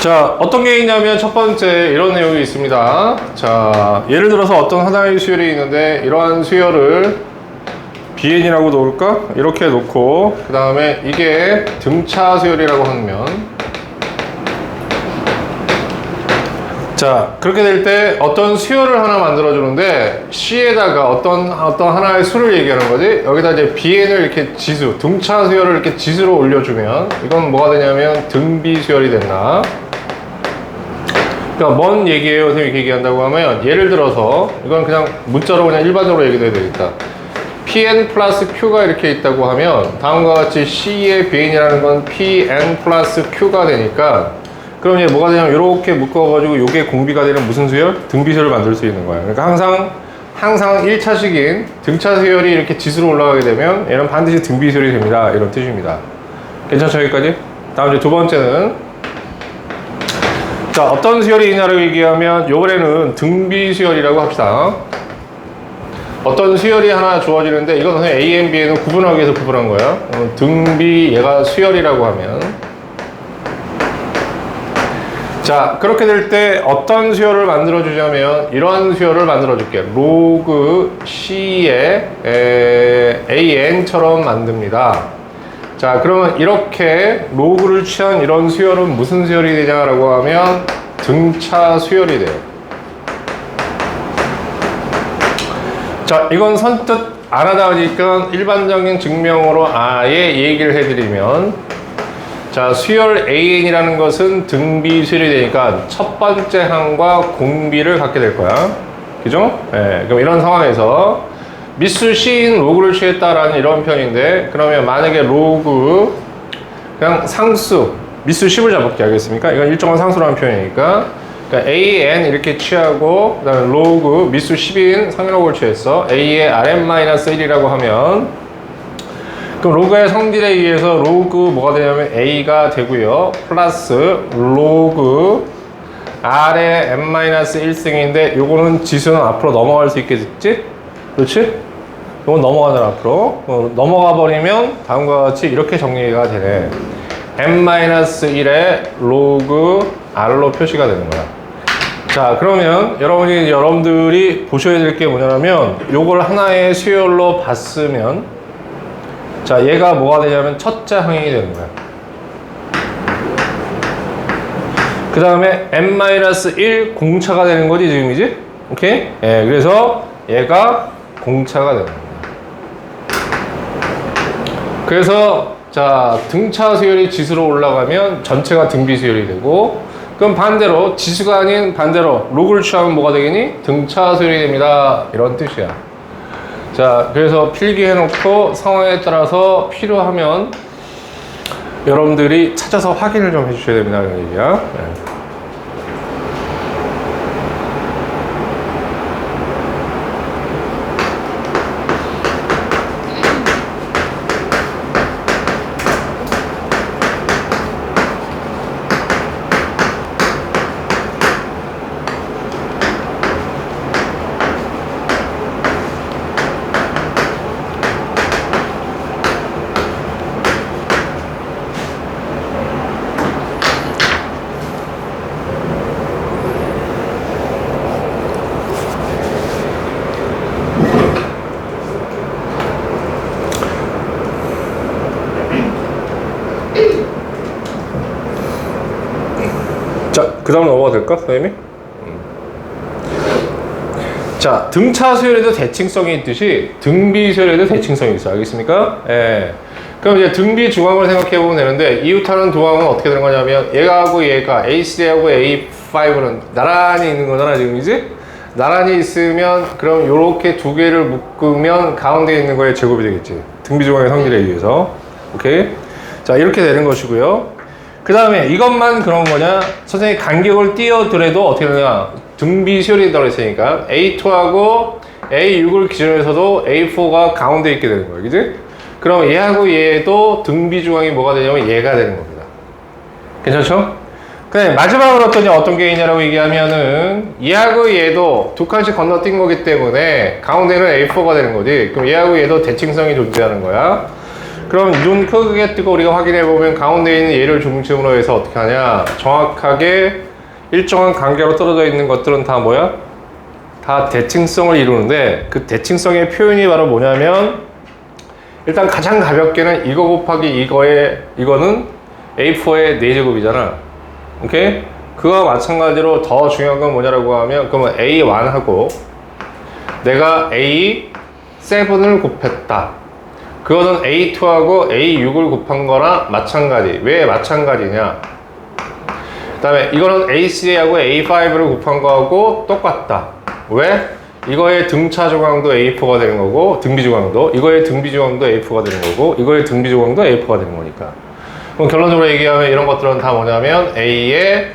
자, 어떤 게 있냐면 첫 번째 이런 내용이 있습니다. 자, 예를 들어서 어떤 하나의 수열이 있는데 이러한 수열을 BN이라고 놓을까? 이렇게 놓고 그 다음에 이게 등차 수열이라고 하면, 자, 그렇게 될 때 어떤 수열을 하나 만들어 주는데 C에다가 어떤 하나의 수를 얘기하는 거지. 여기다 이제 BN을 이렇게 지수, 등차 수열을 이렇게 지수로 올려주면 이건 뭐가 되냐면 등비 수열이 된다. 그러니까 뭔 얘기예요? 선생님이 이렇게 얘기한다고 하면, 예를 들어서 이건 그냥 문자로 그냥 일반적으로 얘기해도 되겠다. Pn 플러스 Q가 이렇게 있다고 하면 다음과 같이 C의 BN이라는 건 Pn 플러스 Q가 되니까, 그럼 이제 뭐가 되냐면 이렇게 묶어가지고 이게 공비가 되는 무슨 수열? 등비수열을 만들 수 있는 거예요. 그러니까 항상 1차식인 등차 수열이 이렇게 지수로 올라가게 되면 얘는 반드시 등비수열이 됩니다. 이런 뜻입니다. 괜찮죠? 여기까지? 다음 이제 두 번째는, 자, 어떤 수열이 있냐고 얘기하면 요번에는 등비수열이라고 합시다. 어떤 수열이 하나 주어지는데 이건 A, N, B에는 구분하기 위해서 구분한 거야. 등비 얘가 수열이라고 하면, 자, 그렇게 될 때 어떤 수열을 만들어 주자면 이러한 수열을 만들어 줄게. 로그 C의 AN처럼 만듭니다. 자, 그러면 이렇게 로그를 취한 이런 수열은 무슨 수열이 되냐라고 하면 등차 수열이 돼요. 자, 이건 선뜻 안 하다 보니까 일반적인 증명으로 아예 얘기를 해드리면, 자, 수열 AN이라는 것은 등비 수열이 되니까 첫 번째 항과 공비를 갖게 될 거야. 그죠? 네, 그럼 이런 상황에서 미수 C인 로그를 취했다라는 이런 표현인데, 그러면 만약에 로그 그냥 상수 미수 10을 잡을게. 알겠습니까? 이건 일정한 상수라는 표현이니까, 그러니까 AN 이렇게 취하고 그 다음에 로그 미수 10인 상위로그를 취했어. A의 Rn-1이라고 하면, 그럼 로그의 성질에 의해서 로그 뭐가 되냐면 A가 되고요. 플러스 로그 R의 n-1승인데 요거는 지수는 앞으로 넘어갈 수 있겠지? 그렇지? 요건 넘어가잖아, 앞으로. 넘어가 버리면 다음과 같이 이렇게 정리가 되네. n-1의 로그 R로 표시가 되는 거야. 자, 그러면 여러분들이 보셔야 될 게 뭐냐면, 요걸 하나의 수열로 봤으면, 자, 얘가 뭐가 되냐면 첫째 항이 되는 거야. 그 다음에 n-1 공차가 되는 거지, 지금이지? 오케이? 예, 그래서 얘가 공차가 되는 거야. 그래서, 자, 등차 수열이 지수로 올라가면 전체가 등비 수열이 되고, 그럼 반대로, 지수가 아닌 반대로 로그를 취하면 뭐가 되겠니? 등차 수열이 됩니다. 이런 뜻이야. 자, 그래서 필기해놓고 상황에 따라서 필요하면 여러분들이 찾아서 확인을 좀 해주셔야 됩니다. 이런 얘기야. 네. 자, 그 다음 넘어가도 될까, 선생님이? 자, 등차 수열에도 대칭성이 있듯이 등비 수열에도 대칭성이 있어. 알겠습니까? 예. 그럼 이제 등비 중앙을 생각해 보면 되는데, 이웃하는 두 항은 어떻게 되는 거냐면 얘가하고 얘가 A3하고 A5는 나란히 있는 거잖아, 지금이지? 나란히 있으면 그럼 요렇게 두 개를 묶으면 가운데 있는 거에 제곱이 되겠지. 등비 중앙의 성질에 의해서. 오케이? 자, 이렇게 되는 것이고요. 그 다음에 이것만 그런 거냐? 선생님이 간격을 띄어더라도 어떻게 되냐? 등비 수열이 들어있으니까 A2하고 A6을 기준으로 해서도 A4가 가운데 있게 되는 거예요. 그지? 그럼 얘하고 얘도 등비 중앙이 뭐가 되냐면 얘가 되는 겁니다. 괜찮죠? 그다음에 마지막으로 어떤 게 있냐라고 얘기하면은 얘하고 얘도 두 칸씩 건너뛴 거기 때문에 가운데는 A4가 되는 거지. 그럼 얘하고 얘도 대칭성이 존재하는 거야. 그럼 눈 크게 뜨고 우리가 확인해 보면 가운데 있는 얘를 중심으로 해서 어떻게 하냐? 정확하게 일정한 간격으로 떨어져 있는 것들은 다 뭐야? 다 대칭성을 이루는데 그 대칭성의 표현이 바로 뭐냐면 일단 가장 가볍게는 이거 곱하기 이거는 A4의 4제곱이잖아. 오케이? 그와 마찬가지로 더 중요한 건 뭐냐라고 하면 그러면 A1하고 내가 A7을 곱했다. 그거는 A2하고 A6을 곱한 거나 마찬가지. 왜 마찬가지냐? 그 다음에 이거는 A3하고 A5를 곱한 거하고 똑같다. 왜? 이거의 등차 조각도 A4가 되는 거고 등비 조각도 이거의 등비 조각도 A4가 되는 거고 이거의 등비 조각도 A4가 되는 거니까. 그럼 결론적으로 얘기하면 이런 것들은 다 뭐냐면 A의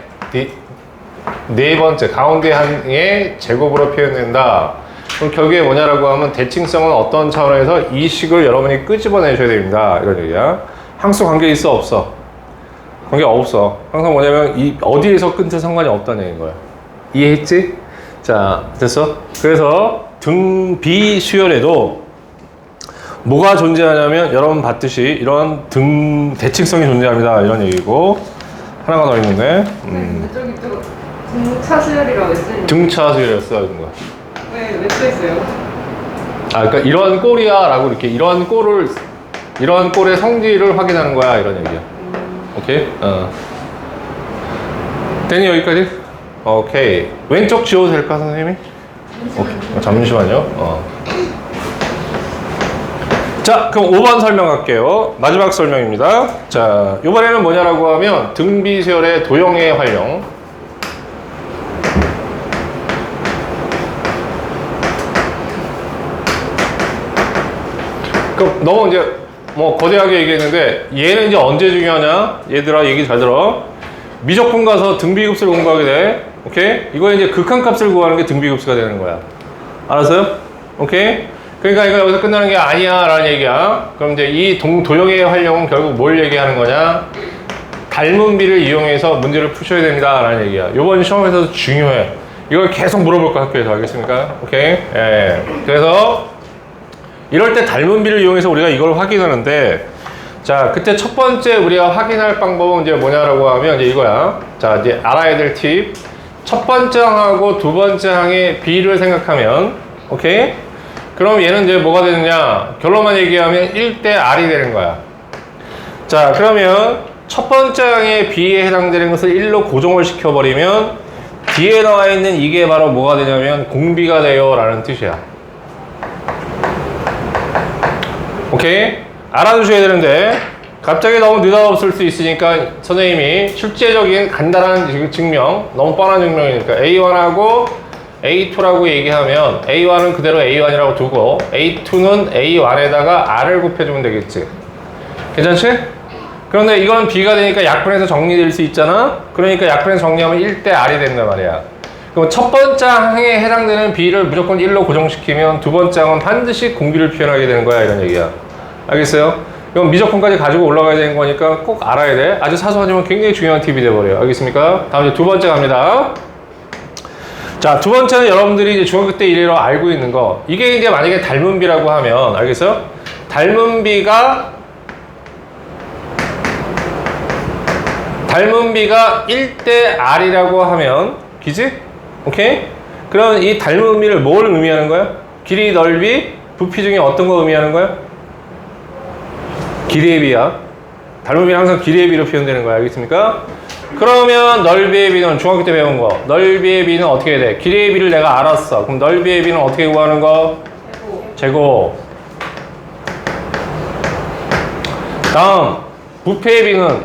네 번째 가운데 항의 제곱으로 표현된다. 그럼 결국에 뭐냐라고 하면 대칭성은 어떤 차원에서 이 식을 여러분이 끄집어내셔야 됩니다. 이런 얘기야. 항수 관계 있어 없어? 관계 없어. 항상 뭐냐면 이 어디에서 끊든 상관이 없다는 얘기인 거야. 이해했지? 자, 됐어? 그래서 등비 수열에도 뭐가 존재하냐면 여러분 봤듯이 이런 대칭성이 존재합니다. 이런 얘기고 하나가 더 있는데 저기 등차 수열이라고 했어요. 등차 수열이었어 이런 거야. 왜 써있어요? 아, 그러니까 이러한 꼴이야 라고 이렇게 이러한 꼴의 성질을 확인하는 거야 이런 얘기야. 오케이? 됐니 여기까지? 오케이. 왼쪽 지워도 될까 선생님이? 오케이. 잠시만요. 자, 그럼 5번 설명할게요. 마지막 설명입니다. 자, 이번에는 뭐냐라고 하면 등비수열의 도형의 활용. 그럼 너무 이제 뭐 거대하게 얘기했는데 얘는 이제 언제 중요하냐? 얘들아 얘기 잘 들어. 미적분 가서 등비급수를 공부하게 돼. 오케이? 이거 이제 극한값을 구하는 게 등비급수가 되는 거야. 알았어요? 오케이? 그러니까 이거 여기서 끝나는 게 아니야 라는 얘기야. 그럼 이제 이 도형의 활용은 결국 뭘 얘기하는 거냐? 닮은 비를 이용해서 문제를 푸셔야 됩니다 라는 얘기야. 이번 시험에서도 중요해. 이걸 계속 물어볼 거야 학교에서. 알겠습니까? 오케이? 예. 그래서 이럴 때 닮은 비를 이용해서 우리가 이걸 확인하는데 자, 그때 첫 번째 우리가 확인할 방법은 이제 뭐냐라고 하면 이제 이거야. 자, 이제 알아야 될 팁. 첫 번째 항하고 두 번째 항의 비를 생각하면 오케이? 그럼 얘는 이제 뭐가 되느냐? 결론만 얘기하면 1대 R이 되는 거야. 자, 그러면 첫 번째 항의 B에 해당되는 것을 1로 고정을 시켜버리면 뒤에 나와 있는 이게 바로 뭐가 되냐면 공비가 돼요 라는 뜻이야. 오케이? 알아두셔야 되는데 갑자기 너무 느닷없을 수 있으니까 선생님이 실제적인 간단한 증명, 너무 뻔한 증명이니까 A1하고 A2라고 얘기하면 A1은 그대로 A1이라고 두고 A2는 A1에다가 R을 곱해주면 되겠지. 괜찮지? 그런데 이건 B가 되니까 약분해서 정리될 수 있잖아? 그러니까 약분해서 정리하면 1대 R이 된단 말이야. 그럼 첫 번째 항에 해당되는 B를 무조건 1로 고정시키면 두 번째 항은 반드시 공비를 표현하게 되는 거야 이런 얘기야. 알겠어요? 이건 미적분까지 가지고 올라가야 되는 거니까 꼭 알아야 돼. 아주 사소하지만 굉장히 중요한 팁이 돼버려요. 알겠습니까? 다음 이제 두 번째 갑니다. 자, 두 번째는 여러분들이 이제 중학교 때 이래로 알고 있는 거. 이게 이제 만약에 닮은 비라고 하면, 알겠어요? 닮은 비가 1대 R이라고 하면, 기지? 오케이? 그럼 이 닮은 비를 뭘 의미하는 거야? 길이, 넓이, 부피 중에 어떤 거 의미하는 거야? 길이의 비야. 닮은 비는 항상 길이의 비로 표현되는 거야. 알겠습니까? 그러면 넓이의 비는 중학교 때 배운 거. 넓이의 비는 어떻게 해야 돼? 길이의 비를 내가 알았어. 그럼 넓이의 비는 어떻게 구하는 거? 제곱. 다음 부피의 비는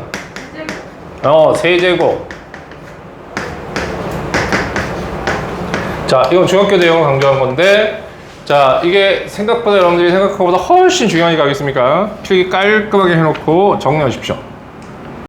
세제곱. 자, 이건 중학교 내용을 강조한 건데 자, 이게 생각보다 여러분들이 생각한 것보다 훨씬 중요하게 가겠습니까? 필기 깔끔하게 해놓고 정리하십시오.